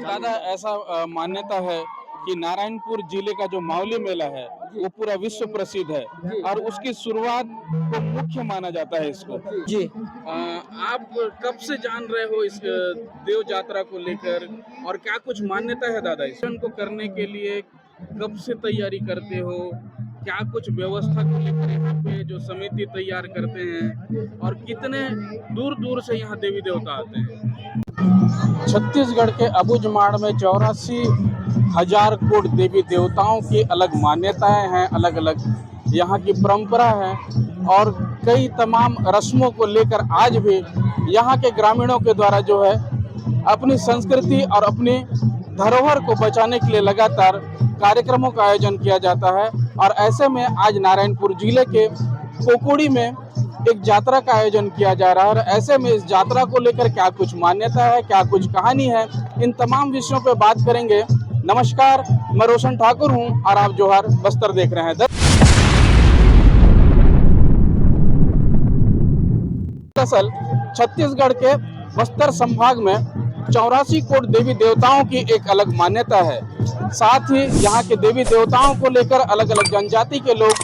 दादा ऐसा मान्यता है कि नारायणपुर जिले का जो मावली मेला है वो पूरा विश्व प्रसिद्ध है और उसकी शुरुआत को मुख्य माना जाता है इसको। जी आप कब से जान रहे हो इस देव यात्रा को लेकर और क्या कुछ मान्यता है दादा इसको करने के लिए? कब से तैयारी करते हो? क्या कुछ व्यवस्था को लेकर यहाँ पे जो समिति तैयार करते हैं और कितने दूर दूर से यहाँ देवी देवता आते हैं? छत्तीसगढ़ के अबुझमाड़ में 84,000 कोट देवी देवताओं की अलग मान्यताएं हैं, अलग अलग यहाँ की परंपरा है और कई तमाम रस्मों को लेकर आज भी यहाँ के ग्रामीणों के द्वारा जो है अपनी संस्कृति और अपनी धरोहर को बचाने के लिए लगातार कार्यक्रमों का आयोजन किया जाता है। और ऐसे में आज नारायणपुर जिले के कोकोड़ी में एक यात्रा का आयोजन किया जा रहा है और ऐसे में इस यात्रा को लेकर क्या कुछ मान्यता है, क्या कुछ कहानी है, इन तमाम विषयों पे बात करेंगे। नमस्कार, मैं रोशन ठाकुर हूं और आप जोहार बस्तर देख रहे हैं। दरअसल छत्तीसगढ़ के बस्तर संभाग में 84 कोट देवी देवताओं की एक अलग मान्यता है। साथ ही यहाँ के देवी देवताओं को लेकर अलग अलग जनजाति के लोग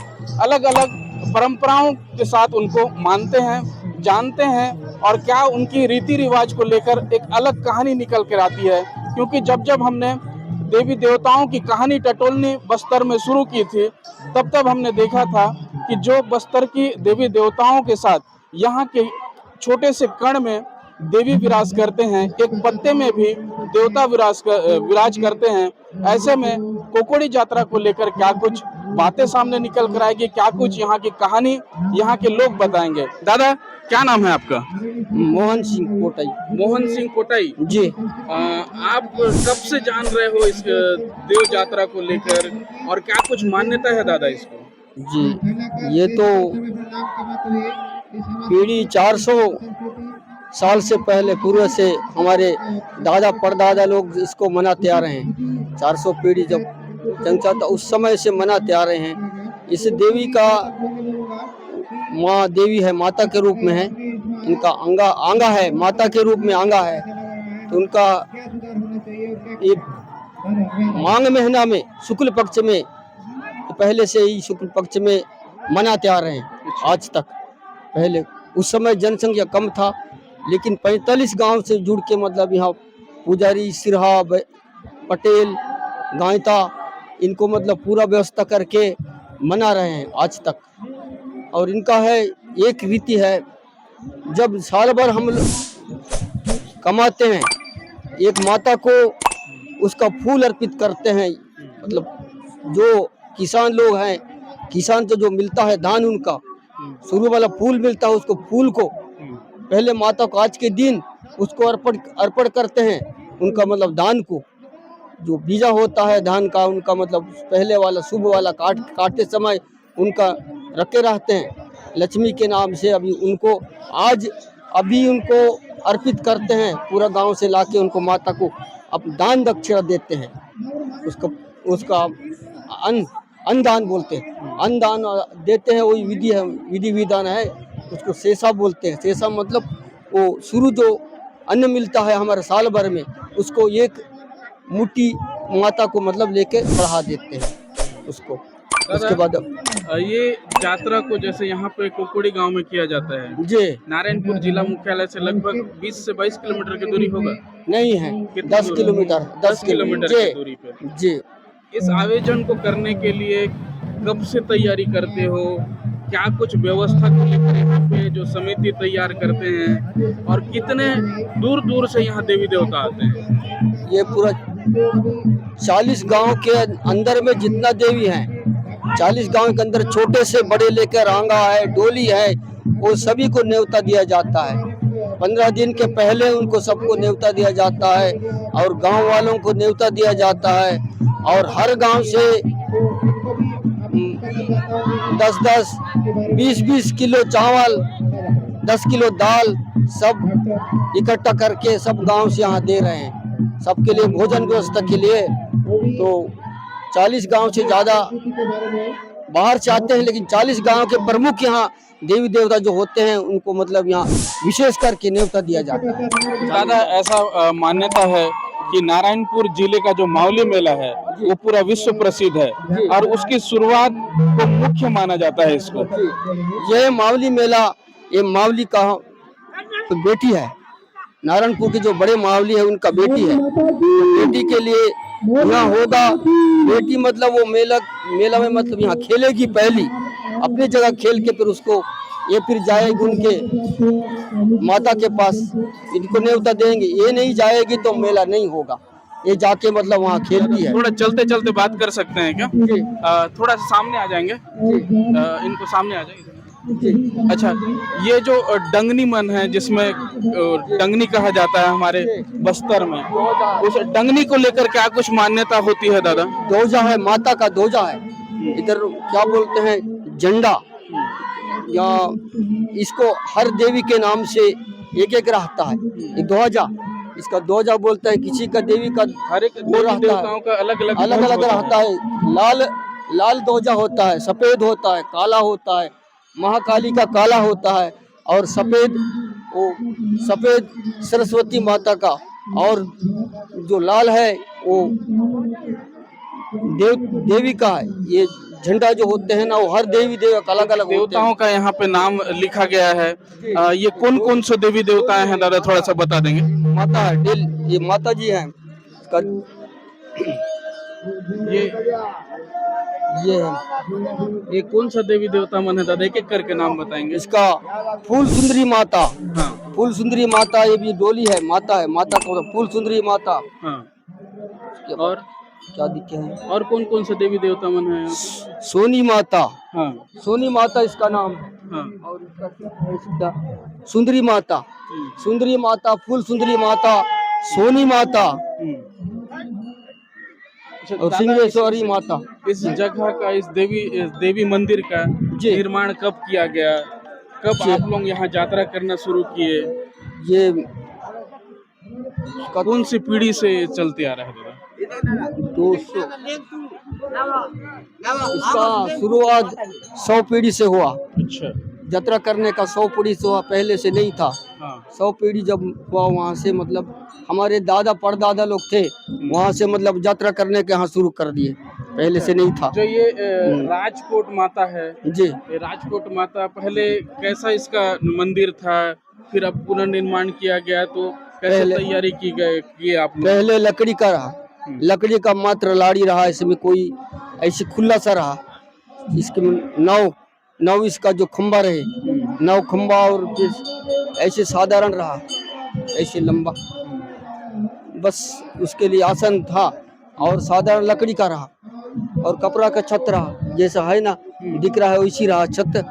अलग अलग परंपराओं के साथ उनको मानते हैं, जानते हैं और क्या उनकी रीति रिवाज को लेकर एक अलग कहानी निकल कर आती है। क्योंकि जब जब हमने देवी देवताओं की कहानी टटोलनी बस्तर में शुरू की थी तब हमने देखा था कि जो बस्तर की देवी देवताओं के साथ यहाँ के छोटे से कण में देवी विराज करते हैं, एक पत्ते में भी देवता विराज करते हैं। ऐसे में कोकोड़ी यात्रा को लेकर क्या कुछ बातें सामने निकल कर आएगी, क्या कुछ यहाँ की कहानी यहाँ के लोग बताएंगे। दादा क्या नाम है आपका? मोहन सिंह कोटाई। मोहन सिंह कोटाई जी आप कब से जान रहे हो इस देव यात्रा को लेकर और क्या कुछ मान्यता है दादा इसको? जी ये तो पीढ़ी 400 साल से पहले पूर्व से हमारे दादा परदादा लोग इसको मनाते आ रहे हैं। 400 पीढ़ी जब जनता था उस समय से मनाते आ रहे हैं। इस देवी का माँ देवी है, माता के रूप में है। इनका आंगा है, माता के रूप में आंगा है। तो उनका एक मांग महीना में शुक्ल पक्ष में पहले से ही शुक्ल पक्ष में मनाते आ रहे हैं आज तक। पहले उस समय जनसंख्या कम था लेकिन 45 गांव से जुड़ के मतलब यहाँ पुजारी, सिरहा, पटेल, गायता इनको मतलब पूरा व्यवस्था करके मना रहे हैं आज तक। और इनका है एक रीति है, जब साल भर हम कमाते हैं एक माता को उसका फूल अर्पित करते हैं। मतलब जो किसान लोग हैं, किसान को जो मिलता है धान, उनका शुरू वाला फूल मिलता है, उसको फूल को पहले माता को आज के दिन उसको अर्पण करते हैं। उनका मतलब दान को जो बीजा होता है धान का, उनका मतलब पहले वाला शुभ वाला काटते समय उनका रखे रहते हैं लक्ष्मी के नाम से। अभी उनको अर्पित करते हैं, पूरा गांव से लाके उनको माता को अब दान दक्षिणा देते हैं। उसका अन्नदान बोलते हैं, अन्नदान देते हैं। वही विधि विधान है, उसको सेसा बोलते हैं। सेसा मतलब वो शुरू जो अन्न मिलता है हमारे साल भर में, उसको एक मुट्ठी माता को मतलब लेके बढ़ा देते हैं उसको। उसके बाद ये यात्रा को जैसे यहाँ पे कोकोड़ी गांव में किया जाता है जी, नारायणपुर जिला मुख्यालय से लगभग 20 से 22 किलोमीटर की दूरी होगा? नहीं है, 10 किलोमीटर 10 किलोमीटर की दूरी पे। जी इस आयोजन को करने के लिए कब से तैयारी करते हो? क्या कुछ व्यवस्था को लेकर यहाँ पे जो समिति तैयार करते हैं और कितने दूर दूर से यहाँ देवी देवता आते हैं? ये पूरा 40 गांव के अंदर में जितना देवी हैं, 40 गांव के अंदर छोटे से बड़े लेकर आंगा है, डोली है, वो सभी को न्योता दिया जाता है। 15 दिन के पहले उनको सबको न्योता दिया जाता है और गांव वालों को न्योता दिया जाता है। और हर गांव से 10-10, 20-20 किलो चावल, 10 किलो दाल सब इकट्ठा करके सब गांव से यहाँ दे रहे हैं सबके लिए भोजन व्यवस्था के लिए। तो 40 गांव से ज़्यादा बाहर से आते हैं, लेकिन 40 गांव के प्रमुख यहाँ देवी देवता जो होते हैं उनको मतलब यहाँ विशेष करके न्योता दिया जाता है। दादा ऐसा मान्यता है कि नारायणपुर जिले का जो मावली मेला है वो पूरा विश्व प्रसिद्ध है और उसकी शुरुआत को मुख्य माना जाता है इसको। ये मावली मेला, ये मावली का बेटी है, नारायणपुर के जो बड़े मावली है उनका बेटी है। बेटी के लिए यहाँ होगा, बेटी मतलब वो मेला में मतलब यहाँ खेलेगी पहली, अपनी जगह खेल के फिर उसको ये फिर जाएगी उनके माता के पास, इनको न्योता देंगे। ये नहीं जाएगी तो मेला नहीं होगा, ये जाके मतलब वहाँ खेलती है। थोड़ा चलते चलते बात कर सकते हैं क्या? जी थोड़ा सा सामने आ जाएंगे, इनको सामने आ जाएंगे। जी। अच्छा, ये जो डंगनी मन है जिसमें डंगनी कहा जाता है हमारे बस्तर में, उस डंगनी को लेकर क्या कुछ मान्यता होती है दादा? ध्वजा है, माता का ध्वजा है। इधर क्या बोलते हैं, झंडा, या इसको हर देवी के नाम से एक एक रहता है। ये ध्वजा, इसका ध्वजा बोलता है, किसी का देवी का हर एक वो रहता देवताओं का अलग अलग अलग रहता है। लाल ध्वजा होता है, सफेद होता है, काला होता है। महाकाली का काला होता है और सफेद सरस्वती माता का, और जो लाल है वो देवी का है। ये झंडा जो होते हैं ना, वो हर देवी देवता का अलग अलग देवताओं का यहाँ पे नाम लिखा गया है। ये कौन कौन से देवी देवताएं हैं दादा, थोड़ा सा बता देंगे? माता है, ये माता जी हैं। ये कौन सा देवी देवता मन है दादा, एक एक करके नाम बताएंगे? इसका फूल सुंदरी माता, हाँ। फूल सुंदरी माता, ये भी डोली है, माता है, माता को फूल सुंदरी माता। हाँ। और क्या दिखे हैं, और कौन कौन से देवी देवता मन है? सोनी माता, हाँ। सोनी माता इसका नाम। हाँ। और इसका सुंदरी माता, सुंदरी माता, फूल सुंदरी माता, सोनी माता और सिंहेश्वरी माता। इस जगह का, इस देवी मंदिर का निर्माण कब किया गया, कब आप लोग यहाँ यात्रा करना शुरू किए? ये कौन सी पीढ़ी से चलते आ रहा है दादा? 200, इसका शुरुआत 100 पीढ़ी से हुआ। अच्छा। यात्रा करने का 100 पीढ़ी से हुआ, पहले से नहीं था। हाँ। 100 पीढ़ी जब हुआ, वहाँ से मतलब हमारे दादा परदादा लोग थे, वहाँ से मतलब यात्रा करने के यहाँ शुरू कर दिए, पहले से नहीं था। जो ये राजकोट माता है जी, ये राजकोट माता पहले कैसा इसका मंदिर था, फिर अब पुनर्निर्माण किया गया, तो कैसे तैयारी की आपने? पहले लकड़ी का रहा, लकड़ी का मात्र लाड़ी रहा, इसमें कोई ऐसे खुला सा रहा। इसके नौ इसका जो खंबा रहे, 9 खंबा, और फिर ऐसे साधारण रहा, ऐसे लंबा, बस उसके लिए आसन था, और साधारण लकड़ी का रहा, और कपड़ा का छत रहा, जैसा है ना दिख रहा है वैसी रहा छत।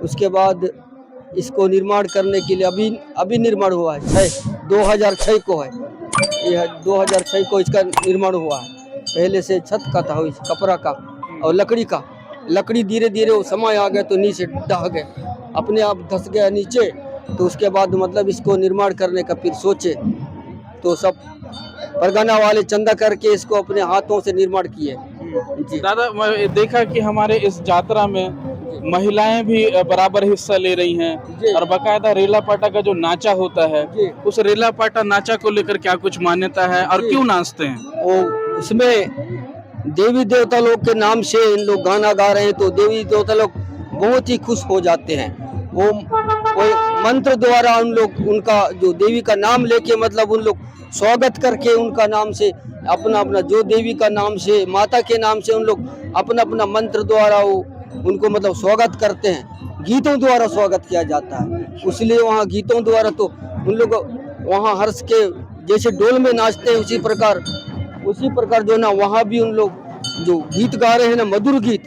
उसके बाद इसको निर्माण करने के लिए अभी निर्माण हुआ है, 2006 को है, यह 2006 को इसका निर्माण हुआ है। पहले से छत का था, कपड़ा का और लकड़ी का। लकड़ी धीरे धीरे वो समय आ गया तो नीचे ढह गए, अपने आप धस गया नीचे। तो उसके बाद मतलब इसको निर्माण करने का फिर सोचे, तो सब परगना वाले चंदा करके इसको अपने हाथों से निर्माण किए। जी दादा, मैं देखा कि हमारे इस यात्रा में महिलाएं भी बराबर हिस्सा ले रही हैं, और बाकायदा रेला पाटा का जो नाचा होता है, उस रेला पाटा नाचा को लेकर क्या कुछ मान्यता है और क्यों नाचते हैं? वो उसमें देवी देवता लोग के नाम से इन लोग गाना गा रहे हैं, तो देवी देवता लोग बहुत ही खुश हो जाते हैं। वो मंत्र द्वारा उनका जो देवी का नाम लेके मतलब उन लोग स्वागत करके उनका नाम से अपना जो देवी का नाम से, माता के नाम से, उन लोग अपना मंत्र द्वारा उनको मतलब स्वागत करते हैं। गीतों द्वारा स्वागत किया जाता है, इसलिए वहाँ गीतों द्वारा तो उन लोग वहाँ हर्ष के जैसे डोल में नाचते हैं, उसी प्रकार जो ना वहाँ भी उन लोग जो गीत गा रहे हैं ना, मधुर गीत।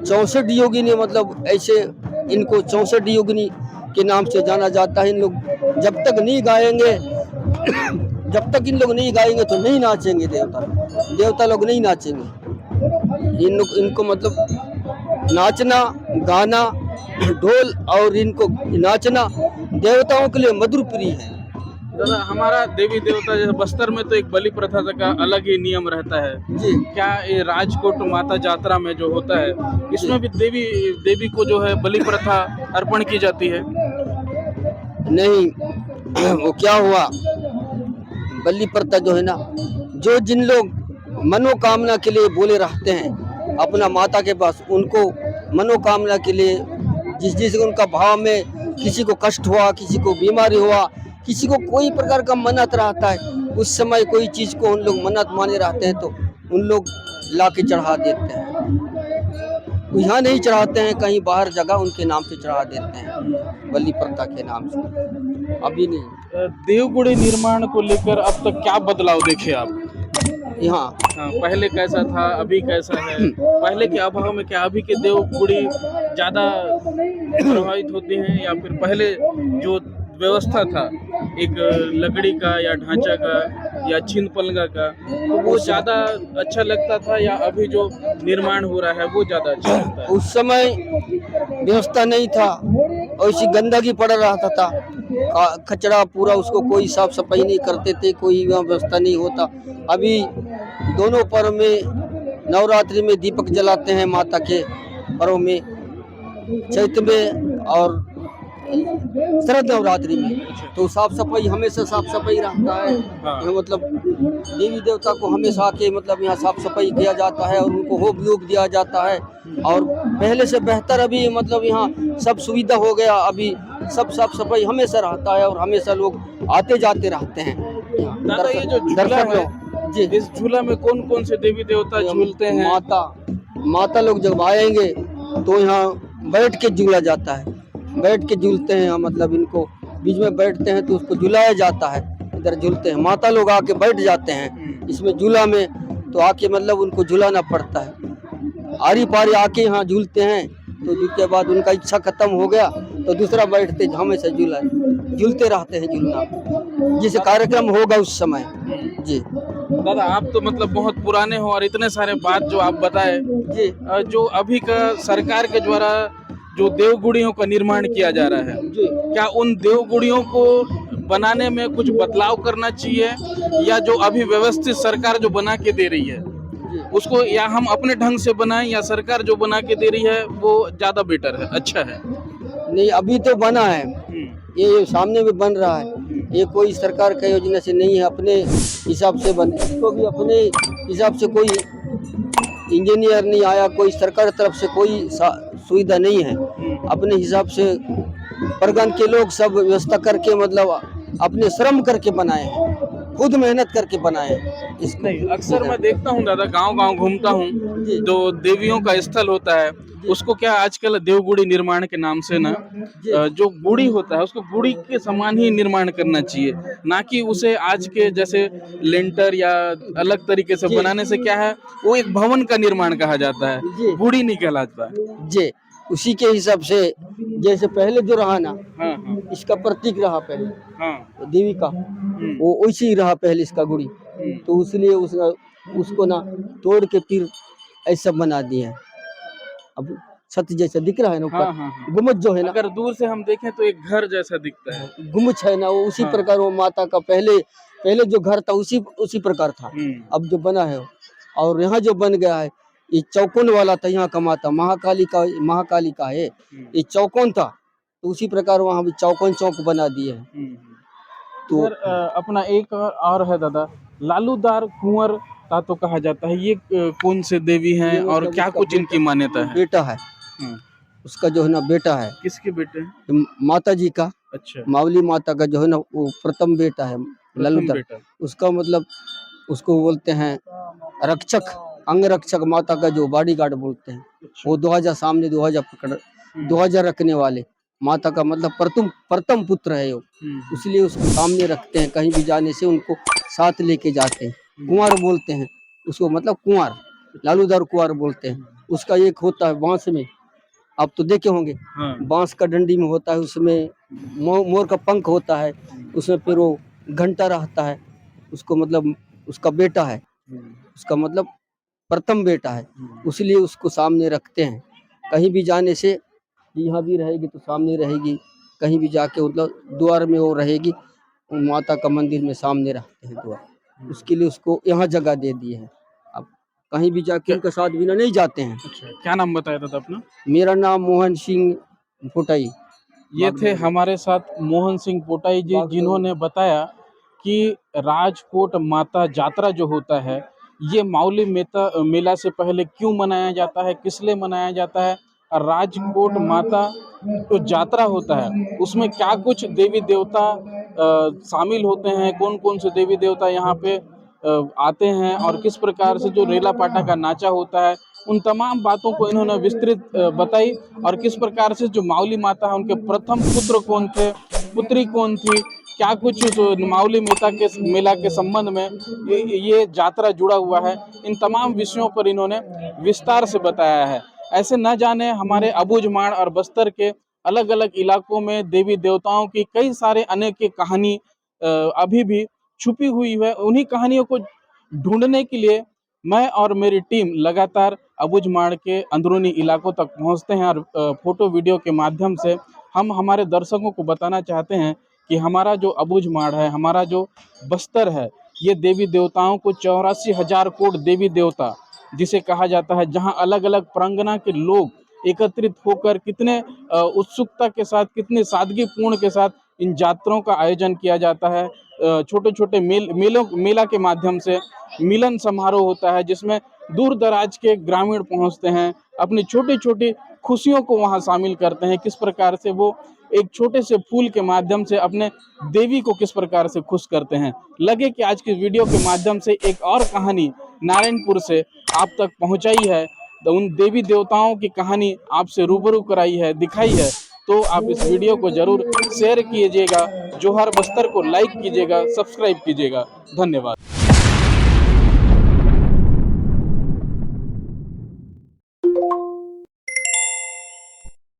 64 योगिनी मतलब ऐसे इनको 64 योगिनी के नाम से जाना जाता है। इन लोग जब तक नहीं गाएंगे जब तक इन लोग नहीं गाएंगे तो नहीं नाचेंगे, देवता लोग नहीं नाचेंगे। इनको मतलब नाचना, गाना, ढोल और इनको नाचना देवताओं के लिए मधुर प्रिय है। दादा, हमारा देवी देवता जैसे बस्तर में तो एक बलि प्रथा का अलग ही नियम रहता है जी। क्या ये राजकोट माता यात्रा में जो होता है, इसमें भी देवी को जो है बलि प्रथा अर्पण की जाती है? नहीं, वो क्या हुआ, बलि प्रथा जो है ना, जो जिन लोग मनोकामना के लिए बोले रहते हैं अपना माता के पास, उनको मनोकामना के लिए जिस जिस उनका भाव में किसी को कष्ट हुआ, किसी को बीमारी हुआ, किसी को कोई प्रकार का मन्नत रहता है, उस समय कोई चीज़ को उन लोग मन्नत माने रहते हैं तो उन लोग ला के चढ़ा देते हैं। यहाँ नहीं चढ़ाते हैं, कहीं बाहर जगह उनके नाम से चढ़ा देते हैं, बलि प्रथा के नाम से। अभी नहीं। देवगुड़ी निर्माण को लेकर अब तक क्या बदलाव देखे आप? यहाँ हाँ, पहले कैसा था, अभी कैसा है? पहले के अभाव में क्या अभी के देवगुड़ी ज्यादा प्रभावित होते हैं, या फिर पहले जो व्यवस्था था एक लकड़ी का या ढांचा का या छिंद पलंगा का, तो वो ज्यादा अच्छा लगता था, या अभी जो निर्माण हो रहा है वो ज्यादा अच्छा लगता है? उस समय व्यवस्था नहीं था, ऐसी गंदगी पड़ रहा था, कचरा पूरा, उसको कोई साफ सफाई नहीं करते थे, कोई व्यवस्था नहीं होता। अभी दोनों पर्व में, नवरात्रि में दीपक जलाते हैं माता के पर्व में, चैत्र में और शरद नवरात्रि में, तो साफ सफाई हमेशा साफ सफाई रहता है। यहाँ मतलब देवी देवता को हमेशा आके मतलब यहाँ साफ सफाई किया जाता है और उनको होम योग दिया जाता है, और पहले से बेहतर अभी मतलब यहाँ सब सुविधा हो गया, अभी सब साफ सफाई हमेशा रहता है और हमेशा लोग आते जाते रहते हैं। दादा, ये जो झूला है जी, इस झूला में कौन कौन से देवी देवता झूलते हैं? माता लोग जब आएंगे तो यहाँ बैठ के झूला जाता है, बैठ के झूलते हैं, मतलब इनको बीच में बैठते हैं तो उसको झुलाया जाता है, इधर झूलते हैं, माता लोग आके बैठ जाते हैं इसमें झूला में, तो आके मतलब उनको झुलाना पड़ता है, आरी पारी आके यहाँ झूलते हैं, तो उसके बाद उनका इच्छा खत्म हो गया तो दूसरा बैठते हमेशा झूलते रहते हैं, झूलना जिस कार्यक्रम होगा उस समय। जी दादा, आप तो मतलब बहुत पुराने हो और इतने सारे बात जो आप बताए जी, जो अभी का सरकार के द्वारा जो देवगुड़ियों का निर्माण किया जा रहा है, जी क्या उन देवगुड़ियों को बनाने में कुछ बदलाव करना चाहिए, या जो अभी व्यवस्थित सरकार जो बना के दे रही है उसको, या हम अपने ढंग से बनाएं, या सरकार जो बना के दे रही है वो ज्यादा बेटर है, अच्छा है? नहीं, अभी तो बना है, ये सामने भी बन रहा है, ये कोई सरकार का योजना से नहीं है, अपने हिसाब से बने, इसको भी अपने हिसाब से, कोई इंजीनियर नहीं आया, कोई सरकार तरफ से कोई सुविधा नहीं है, अपने हिसाब से परगन के लोग सब व्यवस्था करके मतलब अपने श्रम करके बनाए हैं, खुद मेहनत करके बनाए हैं इसको। नहीं, अक्सर मैं देखता हूँ दादा, गांव-गांव घूमता हूँ, जो देवियों का स्थल होता है उसको क्या आजकल देवगुड़ी निर्माण के नाम से ना, जो गुड़ी होता है उसको गुड़ी के समान ही निर्माण करना चाहिए, ना कि उसे आज के जैसे लेंटर या अलग तरीके से बनाने से क्या है, वो एक भवन का निर्माण कहा जाता है, गुड़ी नहीं कहलाता। जी, उसी के हिसाब से जैसे पहले जो रहा ना, हाँ हाँ इसका प्रतीक रहा पहले, हाँ, देवी का, वो वैसे ही रहा पहले इसका गुड़ी, तो इसलिए उसको ना तोड़ के फिर ऐसा बना दिए हैं। अब छत जैसा दिख रहा है ना ऊपर, हाँ हाँ हाँ। गुम्बद जो है ना, अगर दूर से हम देखें तो एक घर जैसा दिखता है, गुम्बद है ना, वो उसी प्रकार वो माता का पहले जो घर था उसी प्रकार था, अब जो बना है। और यहाँ जो बन गया है, ये चौकोन वाला था, यहाँ का माता महाकाली का है, ये चौकोन था, तो उसी प्रकार वहाँ भी चौकोन चौक बना दिए हैं। तो अपना एक और है दादा, लालूदार कुंवर तातो कहा जाता है, ये कौन से देवी हैं और क्या कुछ इनकी मान्यता है? बेटा है उसका, जो है ना बेटा है। किसके बेटे हैं? माता जी का, अच्छा, मावली माता का जो है ना वो प्रथम बेटा है लालूदार, बेटा। उसका मतलब उसको बोलते हैं रक्षक, अंग रक्षक, माता का जो बॉडीगार्ड बोलते हैं, वो 2000 सामने 2000 रखने वाले माता का मतलब प्रथम पुत्र है वो, इसलिए उसको सामने रखते हैं, कहीं भी जाने से उनको साथ लेके जाते हैं। कुंवर बोलते हैं उसको, मतलब कुंवर, लालूदार कुंवर बोलते हैं। उसका एक होता है बांस में, आप तो देखे होंगे, बांस का डंडी में होता है, उसमें मोर का पंख होता है, उसमें फिर वो घंटा रहता है, उसको मतलब उसका बेटा है, उसका मतलब प्रथम बेटा है, इसलिए उसको सामने रखते हैं। कहीं भी जाने से, यहाँ भी रहेगी तो सामने रहेगी, कहीं भी जाके मतलब द्वार में वो रहेगी, माता का मंदिर में सामने रखते हैं द्वार, उसके लिए उसको यहाँ जगह दे दी है। अब कहीं भी जाके उनके साथ बिना नहीं जाते हैं। अच्छा, क्या नाम बताया था अपना? मेरा नाम मोहन सिंह पोटाई। ये थे हमारे साथ मोहन सिंह पोटाई जी, जिन्होंने बताया कि राजकोट माता जात्रा जो होता है, ये मावली मेला से पहले क्यों मनाया जाता है, किस लिए मनाया जाता है, और राजकोट माता जो जात्रा होता है उसमें क्या कुछ देवी देवता शामिल होते हैं, कौन कौन से देवी देवता यहाँ पे आते हैं, और किस प्रकार से जो रेला पाटा का नाचा होता है, उन तमाम बातों को इन्होंने विस्तृत बताई। और किस प्रकार से जो मावली माता है उनके प्रथम पुत्र कौन थे, पुत्री कौन थी, क्या कुछ उस मावली मेला के संबंध में ये जात्रा जुड़ा हुआ है, इन तमाम विषयों पर इन्होंने विस्तार से बताया है। ऐसे न जाने हमारे अबूझमाड़ और बस्तर के अलग अलग इलाकों में देवी देवताओं की कई सारे अनेक कहानी अभी भी छुपी हुई है। उन्हीं कहानियों को ढूंढने के लिए मैं और मेरी टीम लगातार अबूझमाड़ के अंदरूनी इलाकों तक पहुंचते हैं, और फोटो वीडियो के माध्यम से हम हमारे दर्शकों को बताना चाहते हैं कि हमारा जो अबूझमाड़ है, हमारा जो बस्तर है, ये देवी देवताओं को 84,000 कोट देवी देवता जिसे कहा जाता है, जहां अलग अलग प्रांगना के लोग एकत्रित होकर कितने उत्सुकता के साथ, कितने सादगीपूर्ण के साथ इन यात्राओं का आयोजन किया जाता है। छोटे छोटे मेला के माध्यम से मिलन समारोह होता है, जिसमें दूर दराज के ग्रामीण पहुंचते हैं, अपनी छोटी छोटी खुशियों को वहां शामिल करते हैं। किस प्रकार से वो एक छोटे से फूल के माध्यम से अपने देवी को किस प्रकार से खुश करते हैं। लगे कि आज की वीडियो के माध्यम से एक और कहानी नारायणपुर से आप तक पहुंचाई है, तो उन देवी देवताओं की कहानी आपसे रूबरू कराई है, दिखाई है, तो आप इस वीडियो को जरूर शेयर कीजिएगा, जोहर बस्तर को लाइक कीजिएगा, सब्सक्राइब कीजिएगा। धन्यवाद।